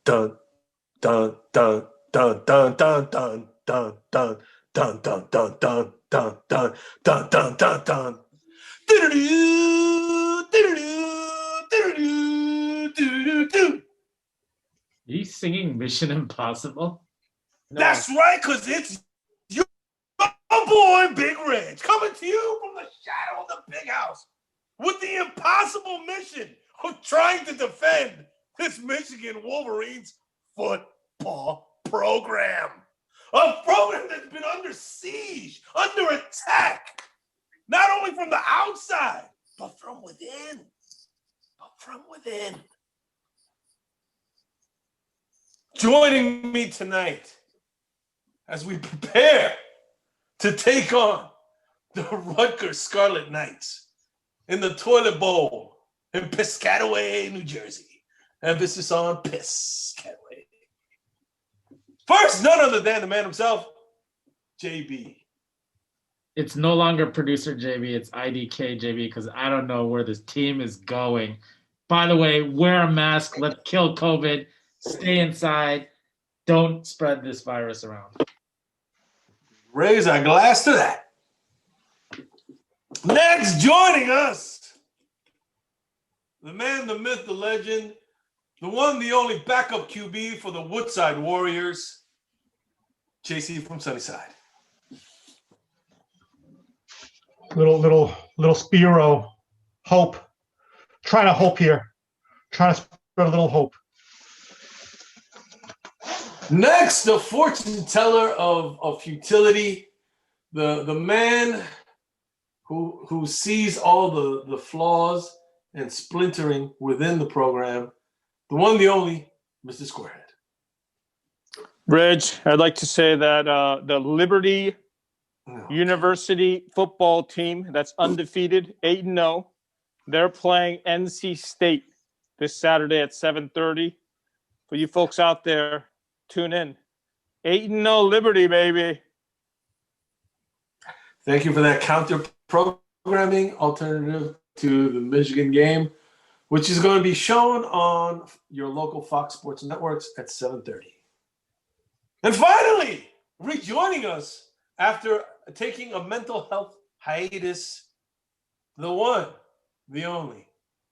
dun dun dun dun dun dun dun dun dun dun dun dun dun dun dun dun dun dun dun. Are you singing Mission Impossible? No. That's right, because it's your boy, Big Reg, coming to you from the shadow of the big house with the impossible mission of trying to defend this Michigan Wolverines football program. A program that's been under siege, under attack, not only from the outside, but from within. Joining me tonight as we prepare to take on the Rutgers Scarlet Knights in the Toilet Bowl in Piscataway, New Jersey. Emphasis on Piscataway. First, none other than the man himself, JB. It's no longer producer JB, it's IDK JB, because I don't know where this team is going. By the way, wear a mask, let's kill COVID, stay inside, don't spread this virus around. Raise our glass to that. Next, joining us, the man, the myth, the legend, the one, the only backup QB for the Woodside Warriors, JC from Sunnyside. Little Spiro hope. Trying to hope here. Trying to spread a little hope. Next, the fortune teller of futility, the man who sees all the flaws and splintering within the program, the one, the only, Mr. Squarehead. Reg, I'd like to say that the Liberty University football team that's undefeated, 8-0, they're playing NC State this Saturday at 7:30. For you folks out there, tune in. 8-0 Liberty, baby. Thank you for that counter programming alternative to the Michigan game, which is going to be shown on your local Fox Sports networks at 7:30. And finally, rejoining us after taking a mental health hiatus, the one, the only,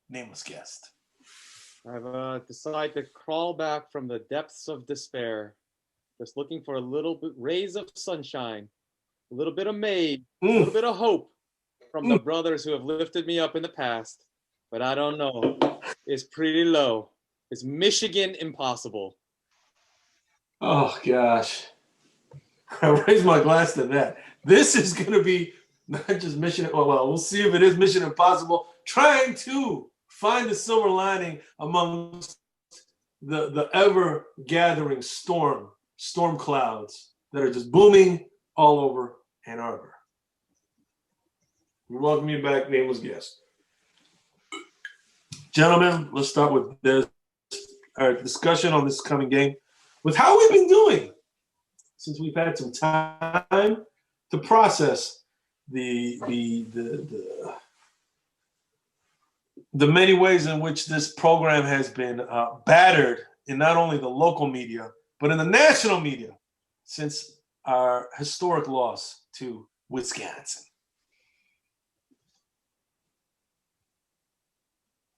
nameless guest. I've decided to crawl back from the depths of despair, just looking for a little bit rays of sunshine, a little bit of May, a little bit of hope from the brothers who have lifted me up in the past. But I don't know. It's pretty low. It's Michigan impossible. Oh, gosh. I raise my glass to that. This is going to be not just Mission, well, we'll see if it is Mission Impossible, trying to find the silver lining amongst the ever-gathering storm clouds that are just booming all over Ann Arbor. We welcome you back, nameless guest. Gentlemen, let's start with this, our discussion on this coming game with how we've been doing since we've had some time to process the many ways in which this program has been battered in not only the local media, but in the national media since our historic loss to Wisconsin.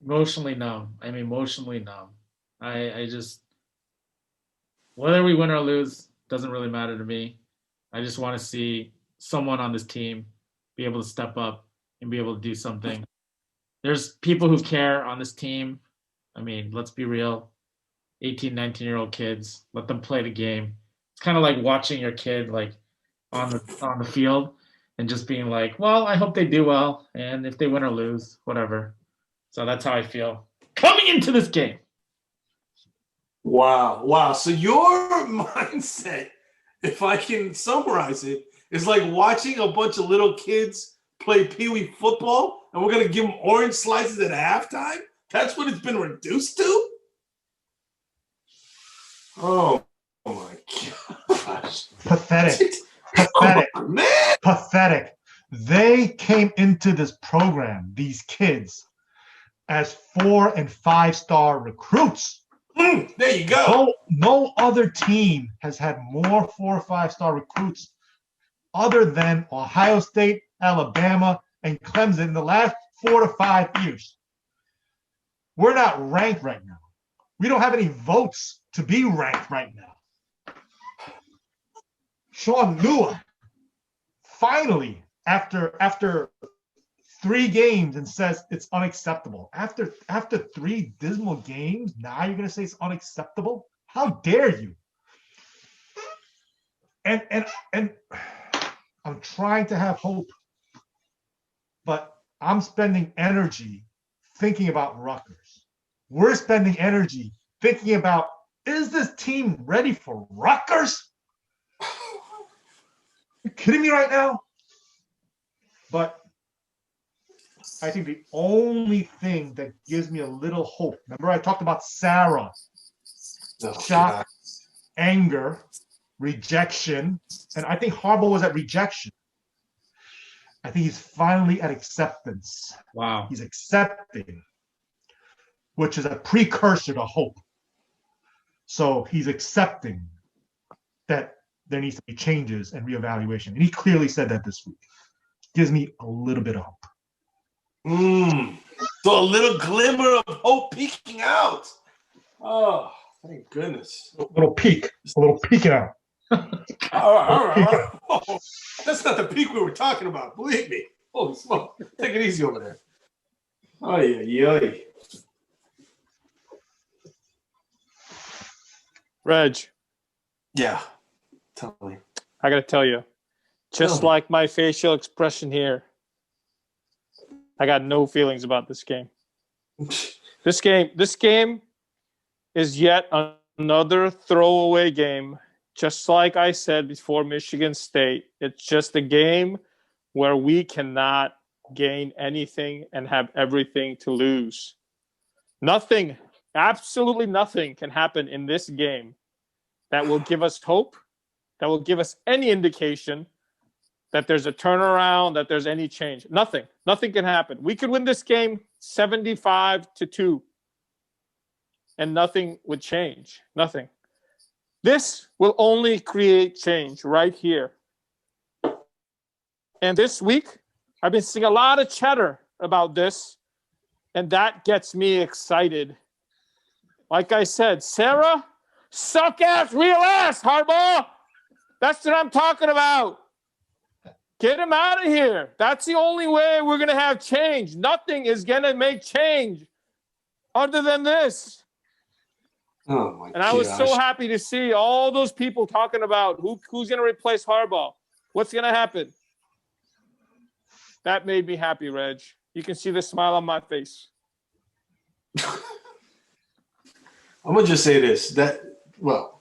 Emotionally numb. I just, whether we win or lose, doesn't really matter to me. I just want to see someone on this team be able to step up and be able to do something. There's people who care on this team. I mean, let's be real. 18, 19-year-old kids, let them play the game. It's kind of like watching your kid like on the field and just being like, well, I hope they do well. And if they win or lose, whatever. So that's how I feel coming into this game. Wow. So your mindset, if I can summarize it, is like watching a bunch of little kids play peewee football and we're going to give them orange slices at halftime? That's what it's been reduced to? Oh my gosh. Pathetic. Oh, man. Pathetic. They came into this program, these kids, as 4- and 5-star recruits. There you go. No other team has had more 4 or 5-star recruits other than Ohio State, Alabama, and Clemson in the last 4 to 5 years. We're not ranked right now. We don't have any votes to be ranked right now. Sean Nua, finally, after 3 games, and says it's unacceptable. After 3 dismal games, now you're going to say it's unacceptable? How dare you? And I'm trying to have hope, but I'm spending energy thinking about Rutgers. We're spending energy thinking about, is this team ready for Rutgers? You kidding me right now? But I think the only thing that gives me a little hope, remember I talked about Sarah, shock, anger, rejection, and I think Harbaugh was at rejection. I think he's finally at acceptance. Wow. He's accepting, which is a precursor to hope. So he's accepting that there needs to be changes and reevaluation. And he clearly said that this week. Gives me a little bit of hope. So a little glimmer of hope peeking out. Oh, thank goodness. A little peeking out. All right. Oh, that's not the peak we were talking about. Believe me. Holy smoke. Take it easy over there. Oh, yeah. Reg, Yeah. Tell me. I got to tell you, just like my facial expression here, I got no feelings about this game. This game is yet another throwaway game. Just like I said before Michigan State, it's just a game where we cannot gain anything and have everything to lose. Nothing, absolutely nothing can happen in this game that will give us hope, that will give us any indication that there's a turnaround, that there's any change. Nothing can happen. We could win this game 75-2 and nothing would change. Nothing. This will only create change right here. And this week, I've been seeing a lot of chatter about this, and that gets me excited. Like I said, Sarah, suck ass, real ass, Harbaugh. That's what I'm talking about. Get him out of here. That's the only way we're going to have change. Nothing is going to make change other than this. Oh, my And I was so happy to see all those people talking about who's going to replace Harbaugh. What's going to happen? That made me happy, Reg. You can see the smile on my face. I'm going to just say this. You know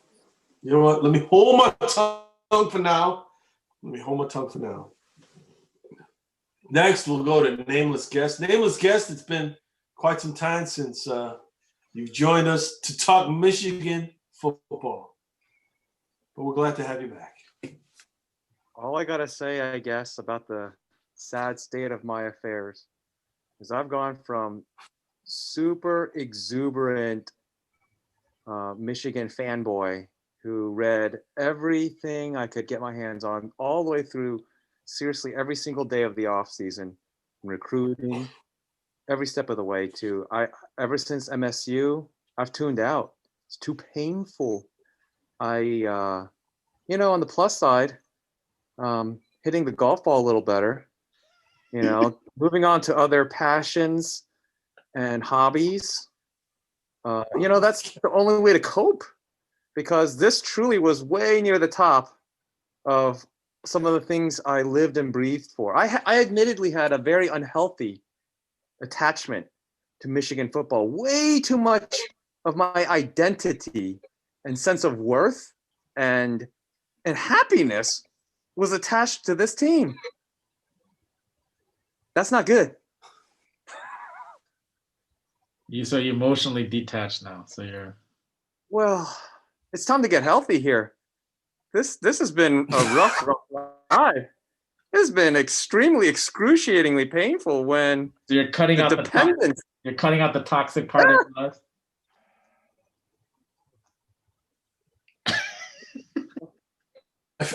what? Let me hold my tongue for now. Next, we'll go to Nameless Guest. Nameless Guest, it's been quite some time since you've joined us to talk Michigan football. But we're glad to have you back. All I got to say, I guess, about the sad state of my affairs is I've gone from super exuberant Michigan fanboy who read everything I could get my hands on all the way through, seriously, every single day of the off season, recruiting, every step of the way to ever since MSU, I've tuned out. It's too painful. On the plus side, hitting the golf ball a little better, moving on to other passions and hobbies. That's the only way to cope, because this truly was way near the top of some of the things I lived and breathed for. I admittedly had a very unhealthy attachment to Michigan football. Way too much of my identity and sense of worth and happiness was attached to this team. That's not good. So you're emotionally detached now. So you're. Well, it's time to get healthy here. This has been a rough ride. It's been extremely excruciatingly painful when So you're cutting out dependence. you're cutting out the toxic part of your life.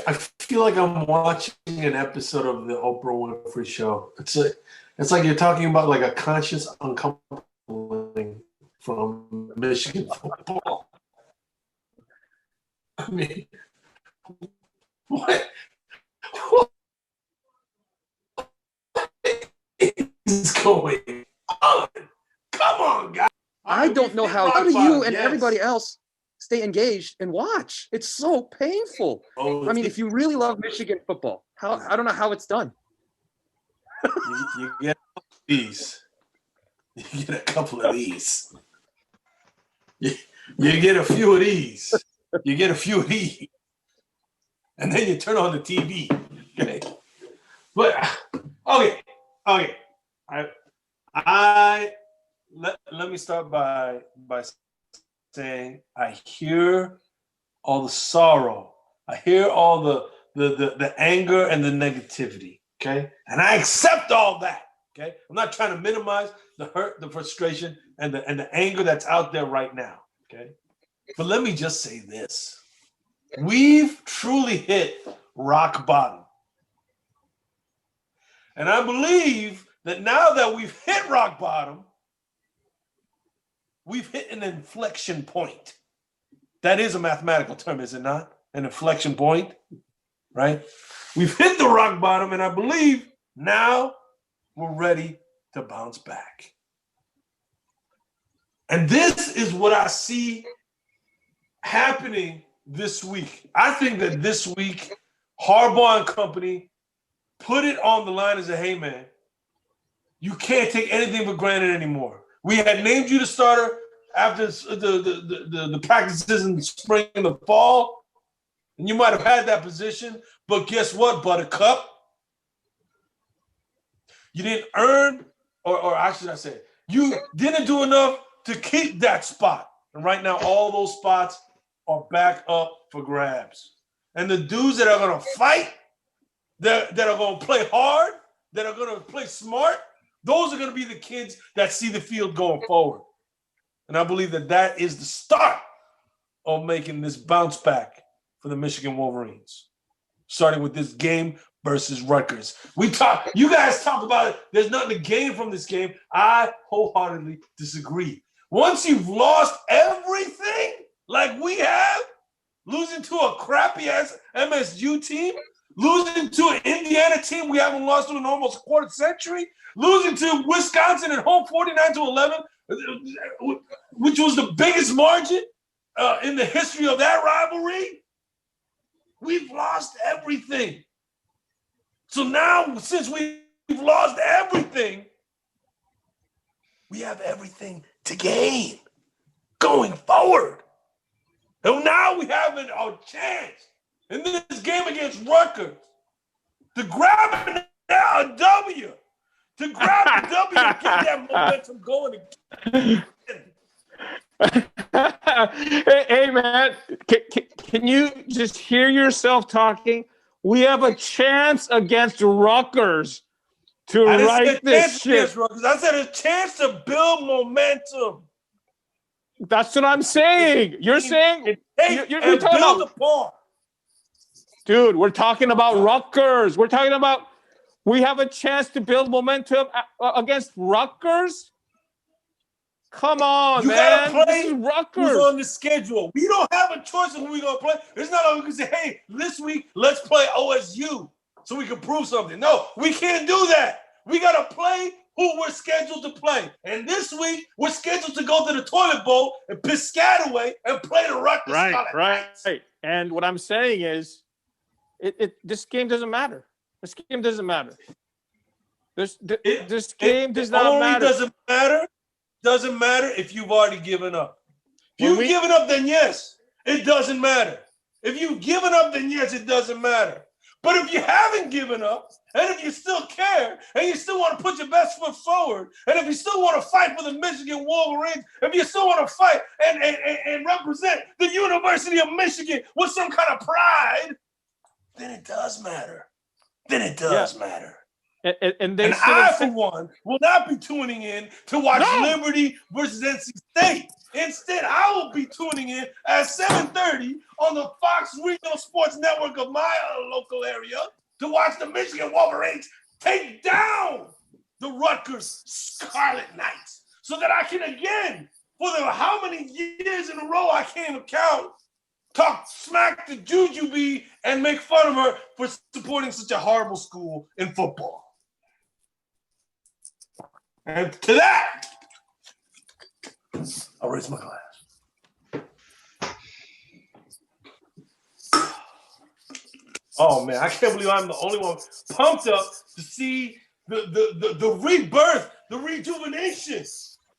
I feel like I'm watching an episode of the Oprah Winfrey Show. It's like you're talking about like a conscious uncoupling from Michigan football. I mean, what is going on? Come on, guys. I don't know how do you and everybody Yes. else stay engaged and watch? It's so painful. Oh, I mean, if you really love Michigan football, I don't know how it's done. you get these. You get a couple of these. You get a few of these. You get a few of these. And then you turn on the TV. Okay. But okay. Let me start by saying I hear all the sorrow. I hear all the anger and the negativity. Okay. And I accept all that. Okay. I'm not trying to minimize the hurt, the frustration, and the anger that's out there right now. Okay. But let me just say this. We've truly hit rock bottom. And I believe that now that we've hit rock bottom, we've hit an inflection point. That is a mathematical term, is it not? An inflection point, right? We've hit the rock bottom, and I believe now we're ready to bounce back. And this is what I see happening this week. I think that this week, Harbaugh and company put it on the line and said, hey, man, you can't take anything for granted anymore. We had named you the starter after the practices in the spring and the fall, and you might have had that position, but guess what, Buttercup? You didn't earn, or how should I say it? You didn't do enough to keep that spot. And right now, all those spots are back up for grabs. And the dudes that are going to fight, that are going to play hard, that are going to play smart, those are going to be the kids that see the field going forward. And I believe that that is the start of making this bounce back for the Michigan Wolverines, starting with this game versus Rutgers. You guys talk about it. There's nothing to gain from this game. I wholeheartedly disagree. Once you've lost everything like we have, losing to a crappy-ass MSU team, losing to an Indiana team we haven't lost to in almost a quarter century, losing to Wisconsin at home 49-11, which was the biggest margin in the history of that rivalry. We've lost everything. So now, since we've lost everything, we have everything to gain going forward. And now we have a chance in this game against Rutgers to grab a W, to grab a W and get that momentum going again. Hey, man, can you just hear yourself talking? We have a chance against Rutgers to right this ship. I said a chance to build momentum. That's what I'm saying. You're saying you're talking build about, upon. Dude, we're talking about Rutgers. We're talking about we have a chance to build momentum against Rutgers. Come on, you man. Gotta play this is Rutgers. Who's on the schedule? We don't have a choice of who we're going to play. It's not like we can say, hey, this week, let's play OSU so we can prove something. No, we can't do that. We got to play who we're scheduled to play. And this week, we're scheduled to go to the toilet bowl and Piscataway and play the Rutgers. Right. And what I'm saying is, this game doesn't matter. This game doesn't matter. This game does not matter. Doesn't matter if you've already given up. If you've given up, then yes, it doesn't matter. If you've given up, then yes, it doesn't matter. But if you haven't given up, and if you still care, and you still want to put your best foot forward, and if you still want to fight for the Michigan Wolverines, if you still want to fight and represent the University of Michigan with some kind of pride, then it does matter. Matter. And I, for one, will not be tuning in to watch Liberty versus NC State Instead, I will be tuning in at 7:30 on the Fox Regional Sports Network of my local area to watch the Michigan Wolverines take down the Rutgers Scarlet Knights so that I can again, for the how many years in a row I can't count, talk smack to Jujubee and make fun of her for supporting such a horrible school in football. And to that, I'll raise my glass. Oh man, I can't believe I'm the only one pumped up to see the rebirth, the rejuvenation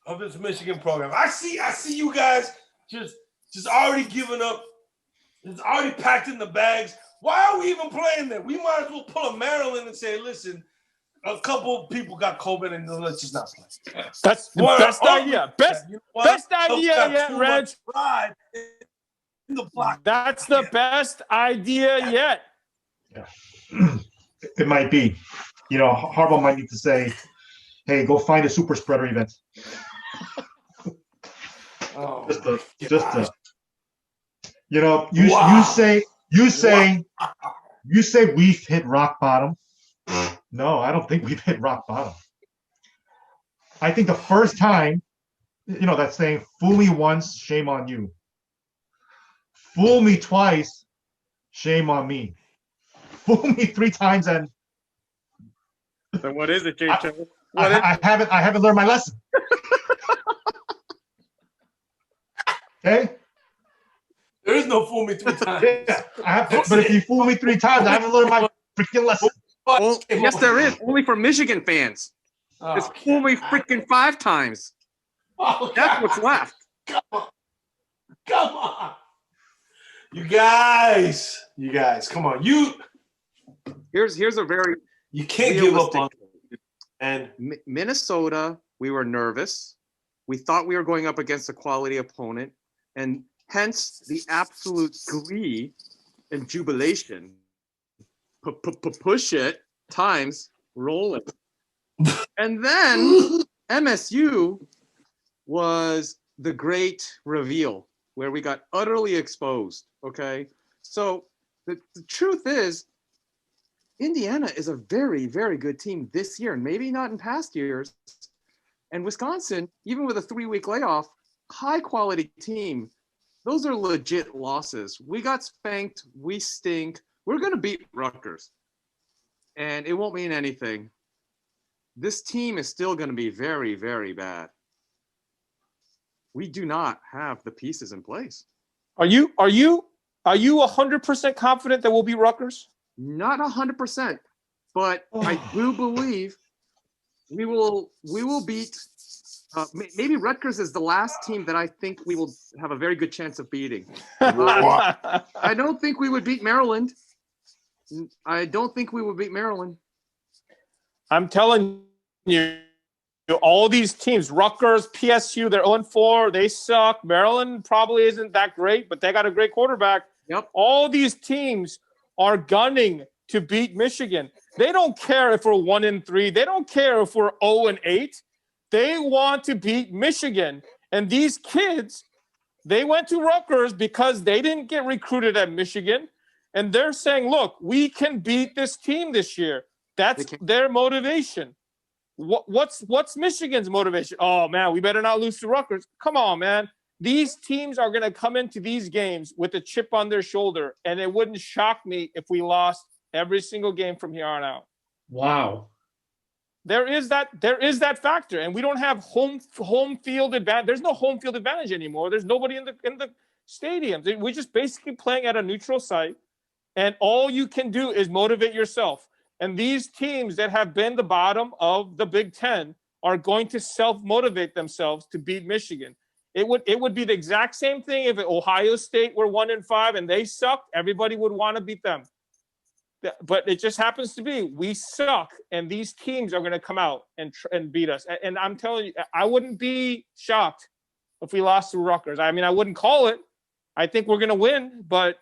of this Michigan program. I see you guys just already giving up. It's already packed in the bags. Why are we even playing that? We might as well pull a Maryland and say, listen, a couple of people got COVID and let's just not play. That's the best idea. Best idea yet, Reg. Pride in the block. That's the best idea yet. Yeah. It might be. You know, Harbaugh might need to say, hey, go find a super spreader event. Oh, just to, you know, you say we've hit rock bottom. No, I don't think we've hit rock bottom. I think the first time, you know, that saying, fool me once, shame on you. Fool me twice, shame on me. Fool me 3 times and So what is it, J-Cho? I haven't learned my lesson. Okay? There is no fool me 3 times. Yeah, but if you fool me 3 times, I haven't learned my freaking lesson. Well, yes, there is. Only for Michigan fans. Oh, It's fool me freaking 5 times. oh, That's God. what's left. Come on. You guys, come on. Here's a very You can't give up realistic. on and Minnesota, we were nervous. We thought we were going up against a quality opponent, and hence the absolute glee and jubilation. Push it times rolling. And then MSU was the great reveal where we got utterly exposed. Okay. So the truth is, Indiana is a very, very good team this year, and maybe not in past years. And Wisconsin, even with a 3-week layoff, high quality team. Those are legit losses. We got spanked. We stink. We're going to beat Rutgers. And it won't mean anything. This team is still going to be very, very bad. We do not have the pieces in place. Are you 100% confident that we'll beat Rutgers? Not 100%, but I do believe we will beat. Maybe Rutgers is the last team that I think we will have a very good chance of beating. I don't think we would beat Maryland. I don't think we would beat Maryland. I'm telling you, all these teams, Rutgers, PSU, they're 0-4. They suck. Maryland probably isn't that great, but they got a great quarterback. Yep. All these teams are gunning to beat Michigan. They don't care if we're 1-3. They don't care if we're 0-8. They want to beat Michigan. And these kids, they went to Rutgers because they didn't get recruited at Michigan. And they're saying, look, we can beat this team this year. That's their motivation. What's Michigan's motivation? Oh, man, we better not lose to Rutgers. Come on, man. These teams are going to come into these games with a chip on their shoulder, and it wouldn't shock me if we lost every single game from here on out. Wow. There is that factor, and we don't have home field advantage. There's no home field advantage anymore. There's nobody in the stadiums. We're just basically playing at a neutral site, and all you can do is motivate yourself. And these teams that have been the bottom of the Big Ten are going to self-motivate themselves to beat Michigan. It would be the exact same thing if Ohio State were 1-5 and they sucked. Everybody would want to beat them. But it just happens to be we suck, and these teams are going to come out and beat us. And I'm telling you, I wouldn't be shocked if we lost to Rutgers. I mean, I wouldn't call it. I think we're going to win, but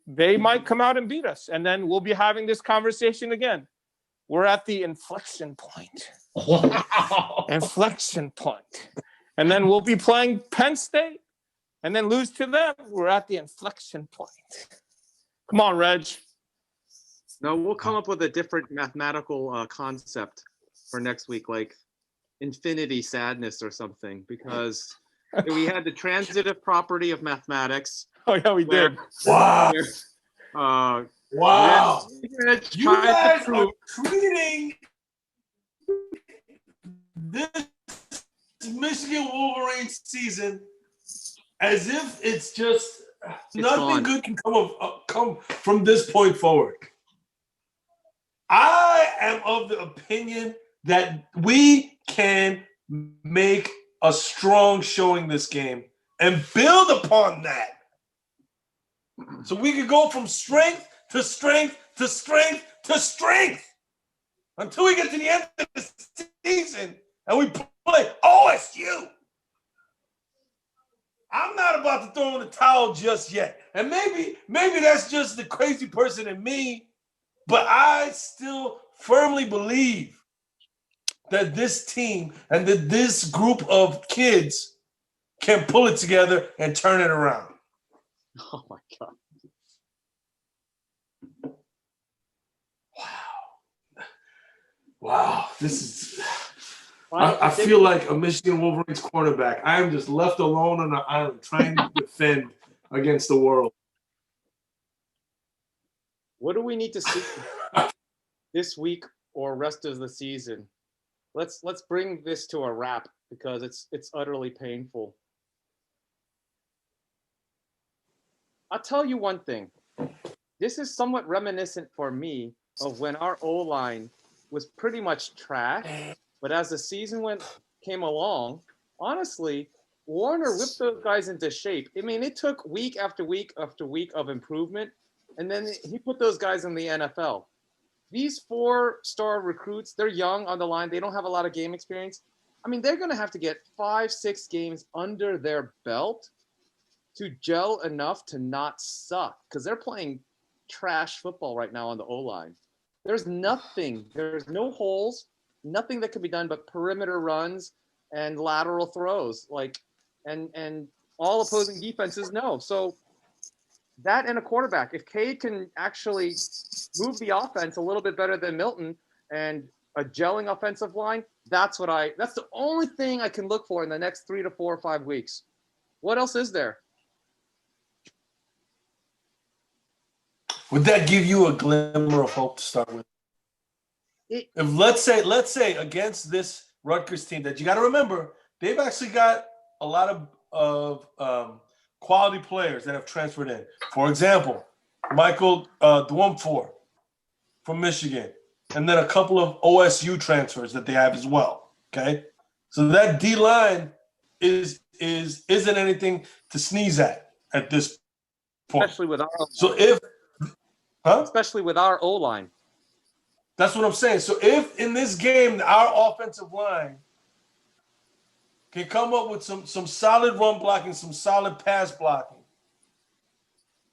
they might come out and beat us, and then we'll be having this conversation again. We're at the inflection point. Wow. Inflection point. and then we'll be playing Penn State, and then lose to them. We're at the inflection point. Come on, Reg. No, we'll come up with a different mathematical concept for next week, like infinity sadness or something, because we had the transitive property of mathematics. Oh yeah, we did. Wow. Wow. Reg You tried to guys are prove treating this Michigan Wolverines season as if it's just nothing gone. good can come from this point forward. I am of the opinion that we can make a strong showing this game and build upon that. So we could go from strength to strength to strength to strength until we get to the end of the season and we play OSU. I'm not about to throw in the towel just yet. And maybe that's just the crazy person in me, but I still firmly believe that this team and that this group of kids can pull it together and turn it around. Oh my God. Wow. This is I feel like a Michigan Wolverines quarterback. I am just left alone on an island trying to defend against the world. What do we need to see this week or rest of the season? Let's bring this to a wrap because it's utterly painful. I'll tell you one thing. This is somewhat reminiscent for me of when our O-line was pretty much trash, but as the season came along, honestly, Warner whipped those guys into shape. I mean, it took week after week after week of improvement, and then he put those guys in the NFL. These 4-star recruits, they're young on the line. They don't have a lot of game experience. I mean, they're going to have to get 5-6 games under their belt to gel enough to not suck because they're playing trash football right now on the O-line. There's nothing. There's no holes, nothing that can be done but perimeter runs and lateral throws. And all opposing defenses know. So that and a quarterback. If Cade can actually move the offense a little bit better than Milton and a gelling offensive line, that's the only thing I can look for in the next 3 to 4 or 5 weeks. What else is there? Would that give you a glimmer of hope to start with? If let's say against this Rutgers team that you got to remember, they've actually got a lot of quality players that have transferred in. For example, Michael Dwumfor from Michigan, and then a couple of OSU transfers that they have as well. Okay, so that D line isn't anything to sneeze at this point. Especially with our especially with our O-line. That's what I'm saying. So if in this game our offensive line can come up with some solid run blocking, some solid pass blocking,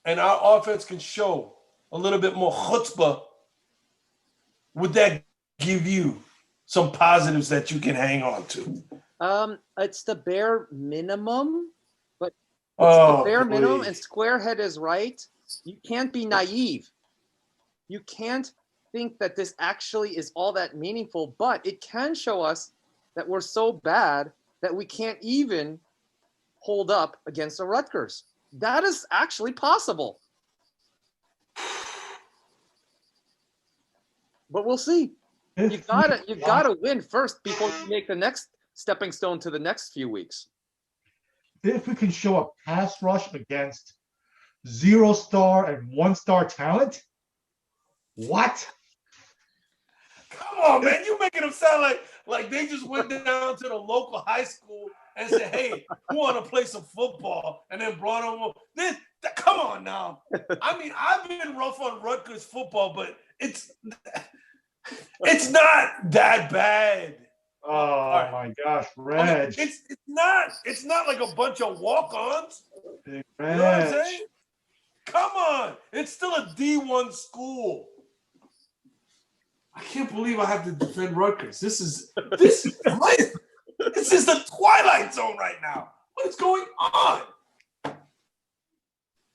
and our offense can show a little bit more chutzpah, would that give you some positives that you can hang on to? It's the bare minimum, but it's the bare minimum, and Squarehead is right. You can't be naive. You can't think that this actually is all that meaningful, but it can show us that we're so bad that we can't even hold up against the Rutgers. That is actually possible. But we'll see. You gotta win first before you make the next stepping stone to the next few weeks. If we can show a pass rush against 0-star and 1-star talent, what? Come on, man. You're making them sound like they just went down to the local high school and said, hey, who want to play some football? And then brought on one. Come on now. I mean, I've been rough on Rutgers football, but it's not that bad. Oh my gosh, Reg. I mean, it's not like a bunch of walk-ons. Reg. You know what I'm saying? Come on. It's still a D1 school. I can't believe I have to defend Rutgers. This is This is the Twilight Zone right now. What is going on?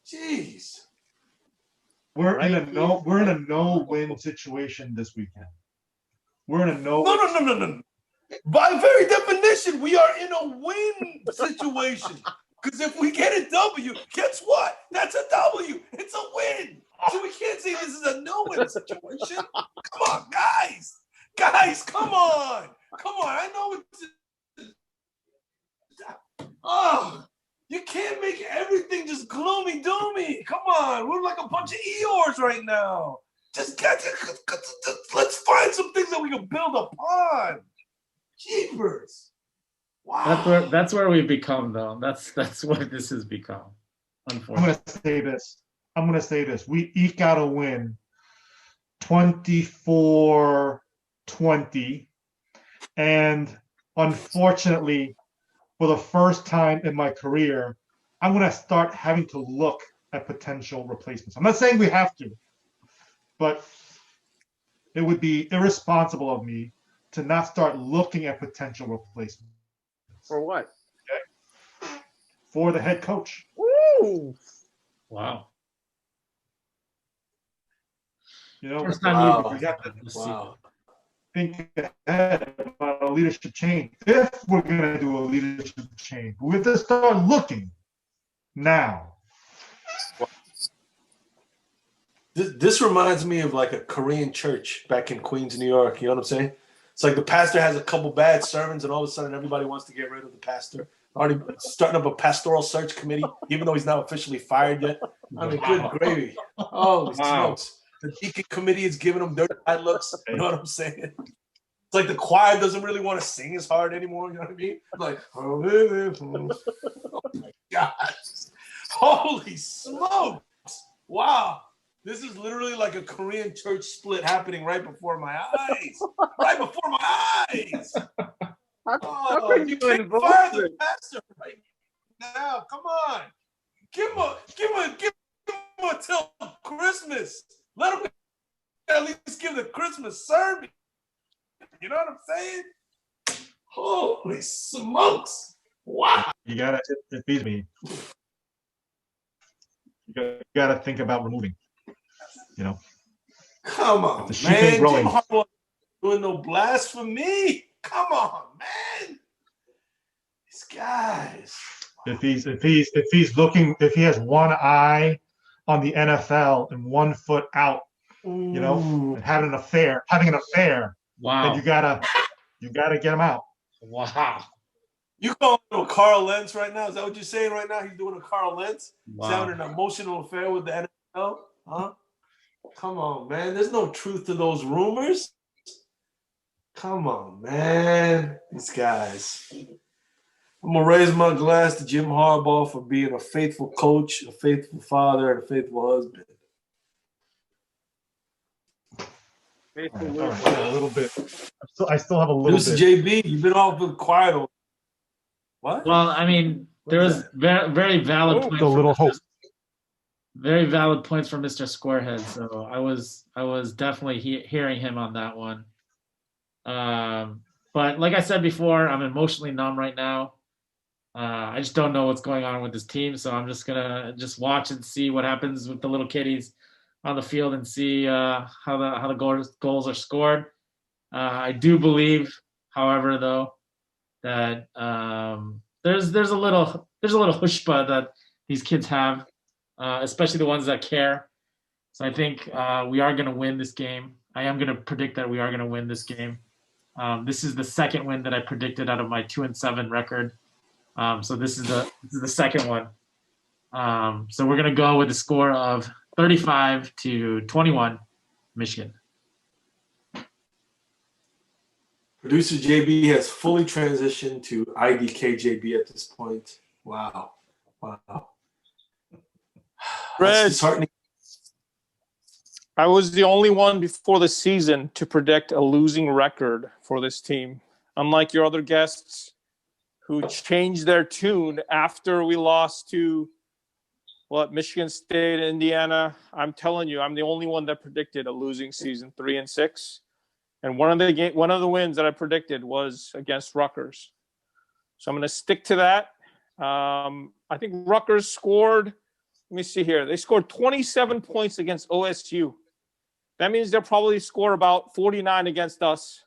Jeez. We're in a Right no-win situation this weekend. We're in a no. No. By very definition, we are in a win situation. Because if we get a W, guess what? That's a W. It's a win. So we can't say this is a no-win situation. Come on, guys. Guys, come on. Come on. I know it's. Oh, you can't make everything just gloomy doomy. Come on. We're like a bunch of Eeyores right now. Let's find some things that we can build upon. Jeepers. Wow. That's where we've become, though. That's what this has become. I'm Unfortunately. going to say this. We eke out a win 24-20. And unfortunately, for the first time in my career, I'm going to start having to look at potential replacements. I'm not saying we have to, but it would be irresponsible of me to not start looking at potential replacements. For what? For the head coach. Woo! Wow. You know, First time Wow. you we have to Wow. think ahead about a leadership change. If we're going to do a leadership change, we have to start looking now. This reminds me of like a Korean church back in Queens, New York. You know what I'm saying? It's like the pastor has a couple bad sermons, and all of a sudden everybody wants to get rid of the pastor. Already starting up a pastoral search committee, even though he's not officially fired yet. I mean, good gravy. Holy smokes. The deacon committee is giving them dirty eye looks. You know what I'm saying? It's like the choir doesn't really want to sing as hard anymore. You know what I mean? Like, oh my gosh. Holy smokes. Wow. This is literally like a Korean church split happening right before my eyes. Right before my eyes. How could You you can't invoke fire the it? pastor right now. Come on. Give him until Christmas. Let him at least give the Christmas sermon. You know what I'm saying? Holy smokes. Wow. You got to, it feeds me. You got to think about removing, you know. Come on, The sheep ain't man. growing. Jim Harbaugh doing no blasphemy. Come on, man. These guys. If he's looking, if he has one eye on the NFL and 1 foot out, you know, and having an affair, Wow. then you gotta get him out. Wow. You calling him a Carl Lentz right now? Is that what you're saying right now? He's doing a Carl Lentz? Wow. He's having an emotional affair with the NFL? Huh? Come on, man. There's no truth to those rumors. Come on, man. These guys. I'm going to raise my glass to Jim Harbaugh for being a faithful coach, a faithful father, and a faithful husband. All right, a little bit. I still have a little Producer bit. JB, you've been off with quiet. What? Well, I mean, there was very valid points. A little hope. Very valid points from Mr. Squarehead. So I was definitely hearing him on that one. But like I said before, I'm emotionally numb right now. I just don't know what's going on with this team, so I'm just gonna watch and see what happens with the little kiddies on the field and see how the goals are scored. I do believe, however, though, that there's a little chutzpah that these kids have, especially the ones that care. So I think we are going to win this game. I am going to predict that we are going to win this game. This is the second win that I predicted out of my 2-7 record. So this is the second one. So we're going to go with a score of 35-21, Michigan. Producer JB has fully transitioned to IDK JB at this point. Wow. That's disheartening. I was the only one before the season to predict a losing record for this team. Unlike your other guests who changed their tune after we lost to Michigan State, Indiana. I'm telling you, I'm the only one that predicted a losing season, 3-6. And one of the wins that I predicted was against Rutgers. So I'm going to stick to that. I think Rutgers scored, let me see here. They scored 27 points against OSU. That means they'll probably score about 49 against us.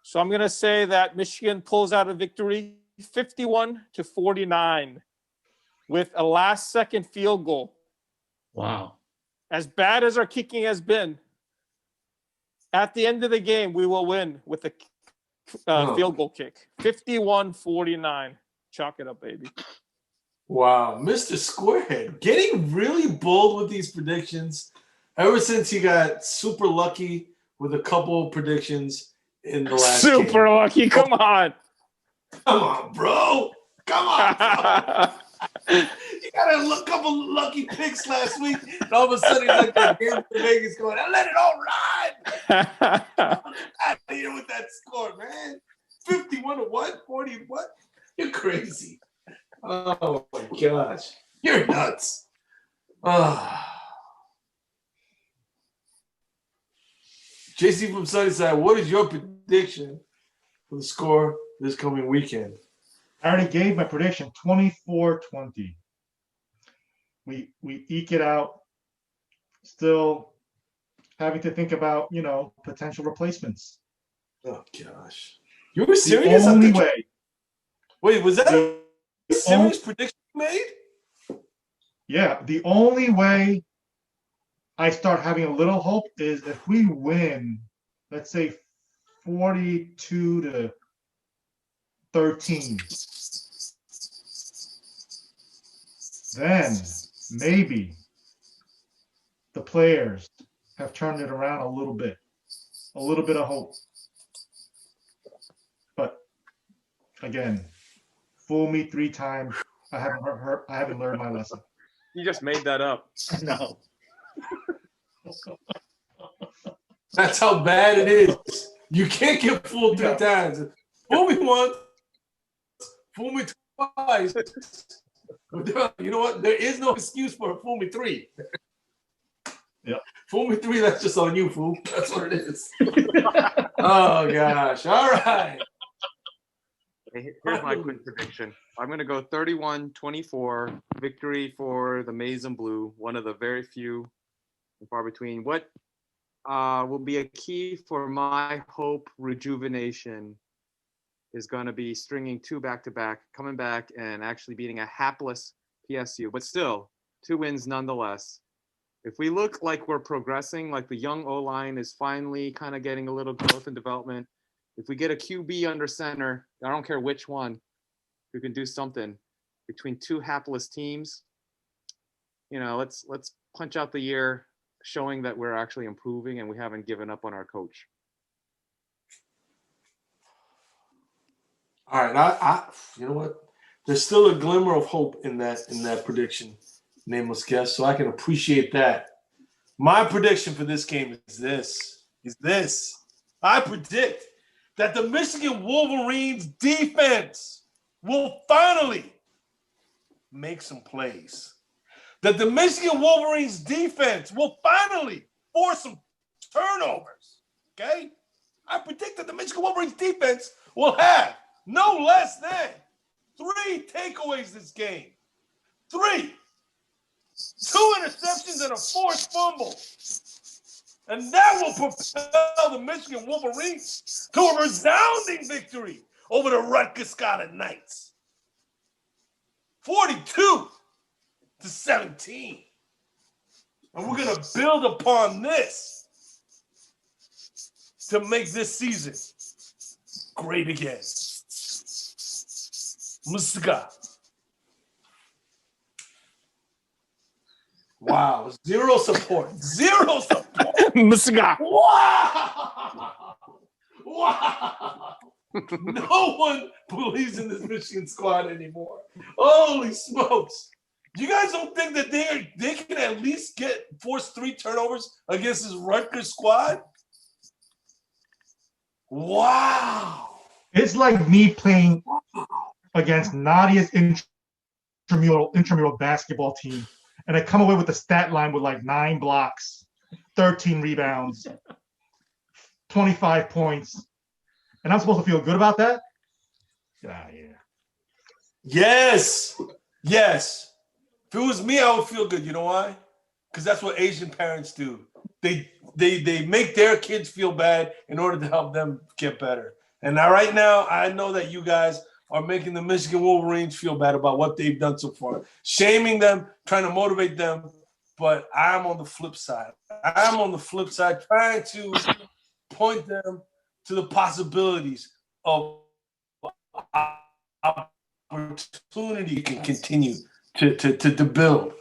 So I'm going to say that Michigan pulls out a victory 51-49 with a last-second field goal. Wow. As bad as our kicking has been, at the end of the game, we will win with a field goal kick. 51-49. Chalk it up, baby. Wow, Mr. Squarehead, getting really bold with these predictions ever since he got super lucky with a couple of predictions in the last game. Super lucky. Come on. Come on, bro. Come on, bro. You got a couple lucky picks last week, and all of a sudden he's like that game for Vegas going, I let it all ride. Out of here with that score, man. 51 to what? 40 what? You're crazy. Oh my gosh. You're nuts. JC from Sunnyside, what is your prediction for the score this coming weekend? I already gave my prediction, 24-20. We eke it out. Still having to think about, potential replacements. Oh gosh. You were The serious? only way. Wait, was that The a serious prediction you made? Yeah, the only way I start having a little hope is if we win, let's say 42-13. Then maybe the players have turned it around a little bit of hope. But again, fool me 3 times. I haven't learned my lesson. You just made that up. No. That's how bad it is. You can't get fooled 3 times. Fool me once, fool me twice. You know what? There is no excuse for a fool me 3. Yeah. Fool me 3, that's just on you, fool. That's what it is. Oh gosh. All right. Hey, here's my quick prediction. I'm going to go 31-24, victory for the Maize and Blue, one of the very few and far between. What will be a key for my hope rejuvenation is going to be stringing 2 back-to-back, coming back and actually beating a hapless PSU, but still 2 wins nonetheless. If we look like we're progressing, like the young O-line is finally kind of getting a little growth and development, if we get a QB under center, I don't care which one, who can do something between 2 hapless teams, let's punch out the year showing that we're actually improving and we haven't given up on our coach. All right. I you know what? There's still a glimmer of hope in that prediction, nameless guest, so I can appreciate that. My prediction for this game is this. I predict that the Michigan Wolverines defense will finally make some plays. That the Michigan Wolverines defense will finally force some turnovers. Okay? I predict that the Michigan Wolverines defense will have no less than 3 takeaways this game. 3. 2 interceptions and a forced fumble. And that will propel the Michigan Wolverines to a resounding victory over the Rutgers Scarlet Knights. 42-17. And we're going to build upon this to make this season great again. Muska. Wow, 0 support. 0 support. Muska. Wow. Wow. No one believes in this Michigan squad anymore. Holy smokes. You guys don't think that they can at least force 3 turnovers against this Rutgers squad? Wow. It's like me playing against Nadia's intramural basketball team, and I come away with the stat line with like 9 blocks, 13 rebounds, 25 points, and I'm supposed to feel good about that? Get out of here. Yes. Yes. If it was me, I would feel good. You know why? Because that's what Asian parents do. They make their kids feel bad in order to help them get better. And now, right now, I know that you guys are making the Michigan Wolverines feel bad about what they've done so far, shaming them, trying to motivate them. But I'm on the flip side. I'm on the flip side, trying to point them to the possibilities of opportunity can continue to build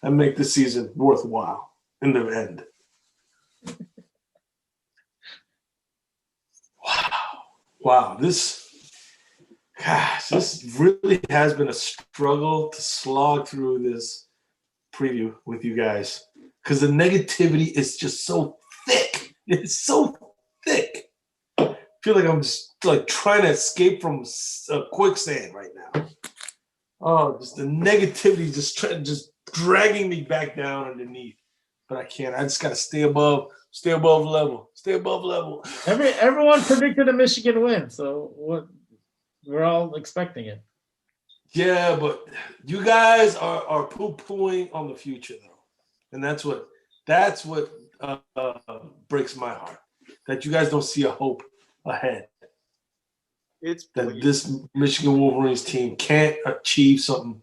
and make the season worthwhile in the end. Wow, this really has been a struggle to slog through this preview with you guys because the negativity is just so thick. It's so thick. I feel like I'm just like trying to escape from a quicksand right now. Oh, just the negativity just dragging me back down underneath. But I can't. I just gotta stay above level. Everyone predicted a Michigan win, so what? We're all expecting it. Yeah, but you guys are poo-pooing on the future though, and that's what breaks my heart. That you guys don't see a hope ahead. It's That bleak. this Michigan Wolverines team can't achieve something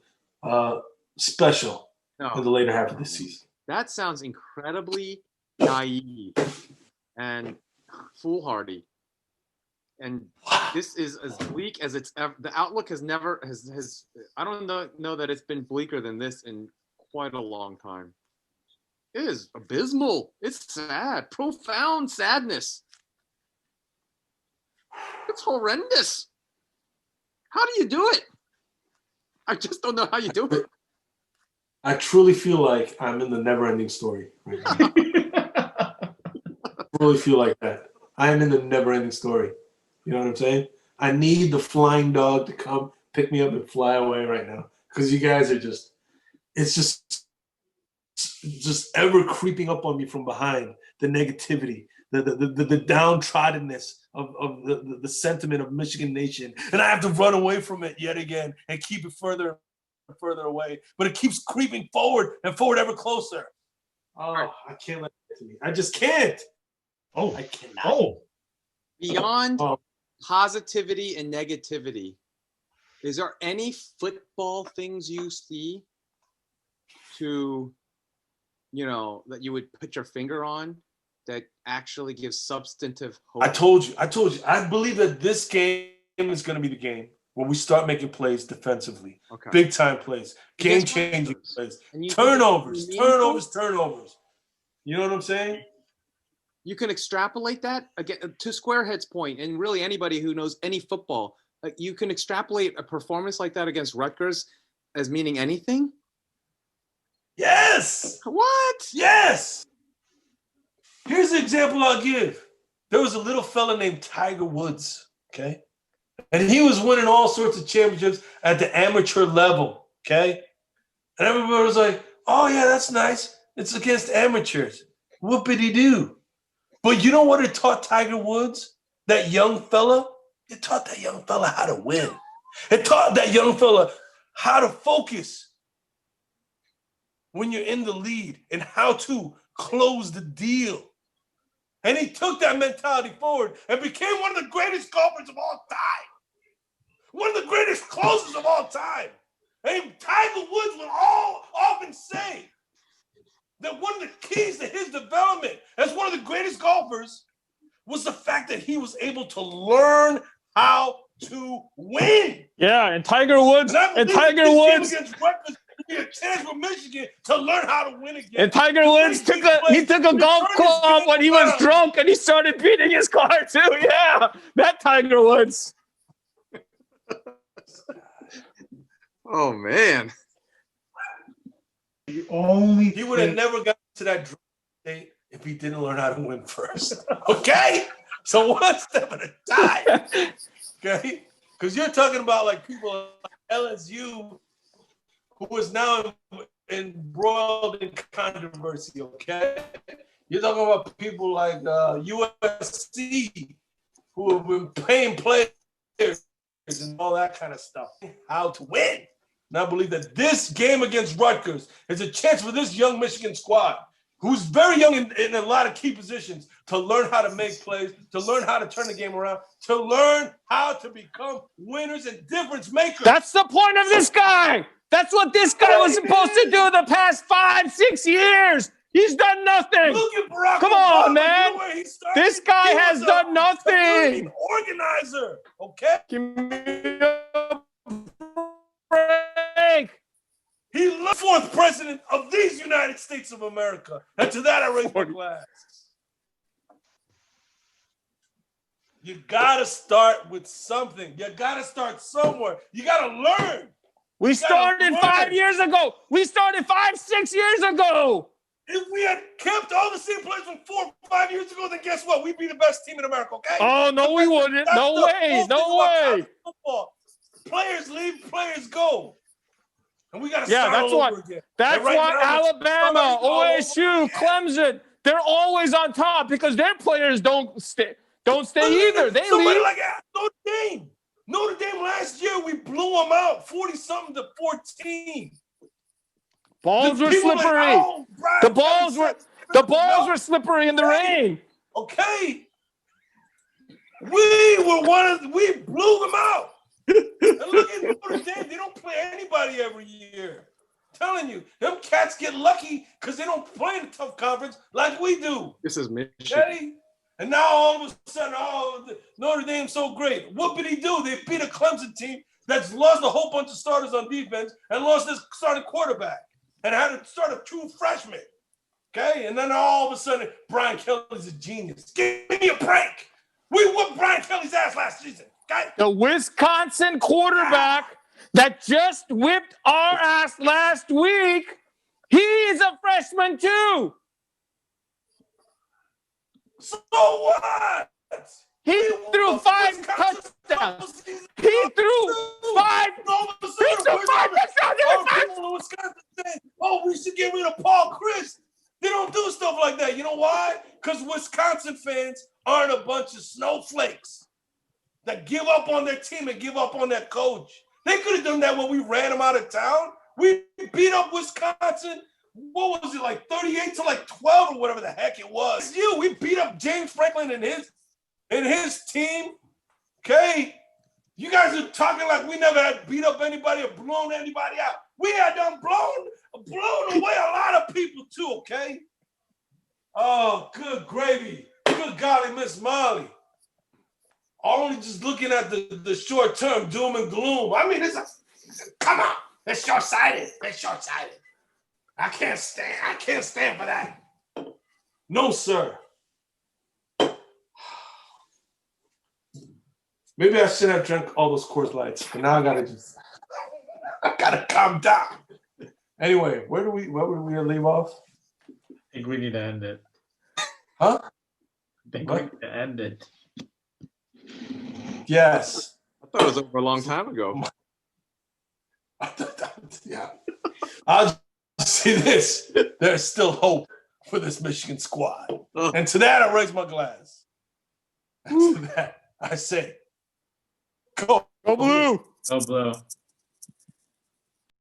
special in the No, later half of the season. that sounds incredibly naive and foolhardy. And this is as bleak as it's ever. The outlook has never has. I don't know that it's been bleaker than this in quite a long time. It is abysmal. It's sad, profound sadness. It's horrendous. How do you do it? I just don't know how you do it. I truly feel like I'm in the never-ending story right now. I really feel like that. I am in the never-ending story. You know what I'm saying? I need the flying dog to come pick me up and fly away right now because you guys are it's just ever creeping up on me from behind. The negativity, the downtroddenness of the sentiment of Michigan Nation, and I have to run away from it yet again and keep it further and further away. But it keeps creeping forward and forward ever closer. Oh, I can't let it get to me. I just can't. Oh, I cannot. oh, Beyond Oh. positivity and negativity, is there any football things you see to, that you would put your finger on that actually gives substantive hope? I told you. I believe that this game is going to be the game where we start making plays defensively. Okay. Big time plays. Game Against changing Rutgers. plays. And you think Turnovers. it's meaningful? Turnovers. You know what I'm saying? You can extrapolate that again to Squarehead's point, and really anybody who knows any football. You can extrapolate a performance like that against Rutgers as meaning anything. Yes. What? Yes. Here's the example I'll give. There was a little fella named Tiger Woods, okay? And he was winning all sorts of championships at the amateur level, okay? And everybody was like, oh, yeah, that's nice. It's against amateurs. Whoopity-doo. But you know what it taught Tiger Woods, that young fella? It taught that young fella how to win. It taught that young fella how to focus when you're in the lead and how to close the deal. And he took that mentality forward and became one of the greatest golfers of all time. One of the greatest closers of all time. And Tiger Woods will often say that one of the keys to his development as one of the greatest golfers was the fact that he was able to learn how to win. Yeah, and Tiger Woods Against Rutgers, he had a chance for Michigan to learn how to win again. And Tiger Woods took a golf club when he was drunk and he started beating his car too. Yeah, that Tiger Woods. Oh man. the only He would have never gotten to that drunk state if he didn't learn how to win first. Okay? So one step at a time. Okay? Because you're talking about like people like LSU who is now embroiled in controversy, okay? You're talking about people like USC who have been paying players and all that kind of stuff. How to win. And I believe that this game against Rutgers is a chance for this young Michigan squad, who's very young in a lot of key positions, to learn how to make plays, to learn how to turn the game around, to learn how to become winners and difference makers. That's the point of this guy. That's what this guy was supposed to do the past 5-6 years. He's done nothing. Look at Barack Come Obama. on, man. You know where he started? This guy He has was done a nothing. organizer, okay? Give me a break. He was the fourth president of these United States of America. And to that, I raise my glass. You got to start with something. You got to start somewhere. You got to learn. We started 5 years ago. We started 5-6 years ago. If we had kept all the same players from 4 or 5 years ago, then guess what? We'd be the best team in America, okay? Oh, no, we wouldn't. No way. No way. Football. Players leave, players go. And we got to Yeah, start that's all what. over again. That's And right why now, Alabama, it's OSU, Clemson, they're always on top because their players don't stay either. They somebody leave. like Notre Dame. Notre Dame last year, we blew them out 40-something to 14. Balls were People slippery. like, oh, Brian, The balls were slippery in the rain. Okay. We blew them out. And look at Notre Dame. They don't play anybody every year. I'm telling you, them cats get lucky because they don't play in a tough conference like we do. This is Michigan. Okay? And now all of a sudden, Notre Dame's so great. What did he do? They beat a Clemson team that's lost a whole bunch of starters on defense and lost this starting quarterback and had to start a true freshman. Okay? And then all of a sudden, Brian Kelly's a genius. Give me a break. We whooped Brian Kelly's ass last season. Okay? The Wisconsin quarterback that just whipped our ass last week, he is a freshman too. So what? He threw 5 touchdowns. He threw 5. He threw 5 touchdowns. Oh, we should get rid of Paul Chris. They don't do stuff like that. You know why? Because Wisconsin fans aren't a bunch of snowflakes that give up on their team and give up on their coach. They could have done that when we ran them out of town. We beat up Wisconsin. What was it, like 38 to like 12 or whatever the heck it was? We beat up James Franklin and his team. Okay? You guys are talking like we never had beat up anybody or blown anybody out. We had done blown away a lot of people too, okay? Oh, good gravy. Good golly, Miss Molly. Only just looking at the short term doom and gloom. I mean, come on. That's short-sighted. That's short-sighted. I can't stand for that. No, sir. Maybe I shouldn't have drank all those Coors Lights, but now I gotta calm down. Anyway, where would we leave off? I think we need to end it. Huh? I think we need to end it. Yes. I thought it was over a long time ago. Yeah. I'll say this. There's still hope for this Michigan squad. And to that, I raise my glass. And to that, I say, go. Go blue. Go blue.